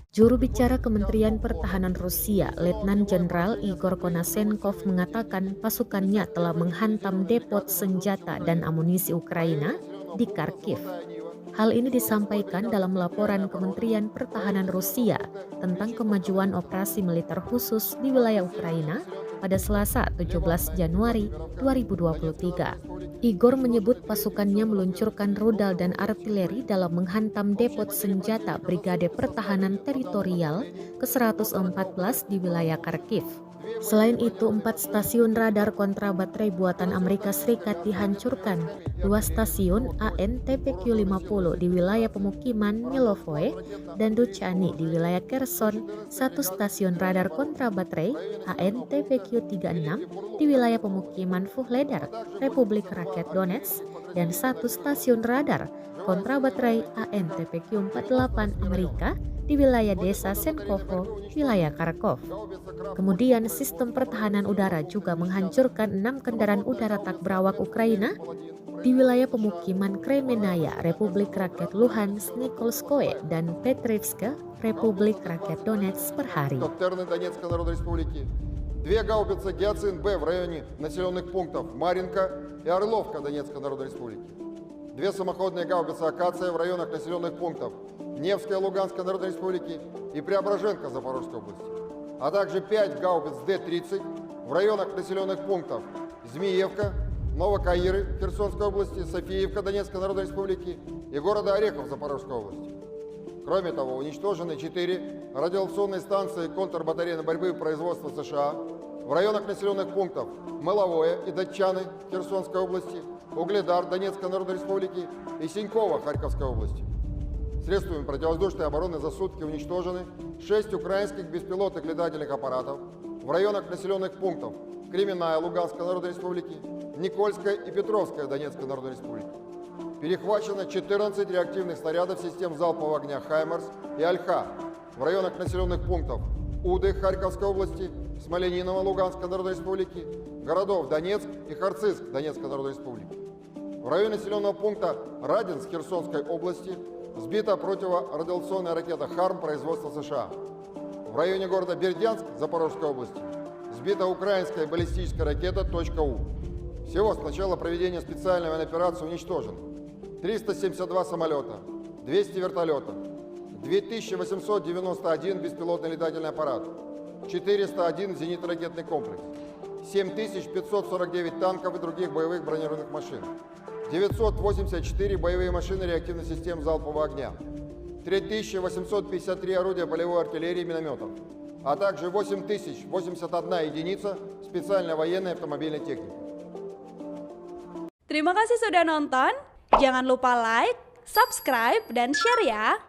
Juru bicara Kementerian Pertahanan Rusia, Letnan Jenderal Igor Konashenkov mengatakan pasukannya telah menghantam depot senjata dan amunisi Ukraina di Kharkiv. Hal ini disampaikan dalam laporan Kementerian Pertahanan Rusia tentang kemajuan operasi militer khusus di wilayah Ukraina pada Selasa 17 Januari 2023. Igor menyebut pasukannya meluncurkan rudal dan artileri dalam menghantam depot senjata Brigade Pertahanan Teritorial ke-114 di wilayah Kharkiv. Selain itu, 4 stasiun radar kontra baterai buatan Amerika Serikat dihancurkan, 2 stasiun AN-TPQ-50 di wilayah pemukiman Milovoe dan Duchany di wilayah Kherson, 1 stasiun radar kontra baterai AN-TPQ-36 di wilayah pemukiman Vuhledar, Republik Rakyat Donetsk, dan 1 stasiun radar kontra baterai AN-TPQ-48 Amerika di wilayah desa Senkovo, wilayah Kharkov. Kemudian sistem pertahanan udara juga menghancurkan 6 kendaraan udara tak berawak Ukraina di wilayah pemukiman Kremenaya, Republik Rakyat Luhansk, Nikolskoye, dan Petrivske, Republik Rakyat Donetsk per hari. Две гаубицы Гиацинт-Б в районе населенных пунктов Маринка и Орловка Донецкой Народной Республики. 2 самоходные гаубицы Акация в районах населенных пунктов Невская Луганской Народной Республики и Преображенка Запорожской области. А также 5 гаубиц Д-30 в районах населенных пунктов Змеевка, Новокаиры Херсонской области, Софиевка Донецкой Народной Республики и города Орехов Запорожской области. Кроме того, уничтожены 4 радиолокационные станции контрбатарейной борьбы производства США в районах населенных пунктов Мыловое и Датчаны Херсонской области, Угледар Донецкой Народной Республики и Синьково Харьковской области. Средствами противовоздушной обороны за сутки уничтожены 6 украинских беспилотных летательных аппаратов в районах населенных пунктов Кременная Луганской Народной Республики, Никольская и Петровская Донецкой Народной Республики. Перехвачено 14 реактивных снарядов систем залпового огня «Хаймарс» и «Альха» в районах населенных пунктов Уды Харьковской области, Смолениново Луганской Народной Республики, городов Донецк и Харциск Донецкой Народной Республики. В районе населенного пункта Радинск Херсонской области сбита противорадиационная ракета «Харм» производства США. В районе города Бердянск Запорожской области сбита украинская баллистическая ракета «У». Всего с начала проведения специальной военной операции уничтожено 372 самолета, 200 вертолетов, 2891 беспилотный летательный аппарат, 401 зенитно-ракетный комплекс, 7549 танков и других боевых бронированных машин, 984 боевые машины реактивных систем залпового огня, 3853 орудия полевой артиллерии и минометов, а также 8081 единица специальной военной автомобильной техники. Terima kasih sudah nonton. Jangan lupa like, subscribe, dan share ya.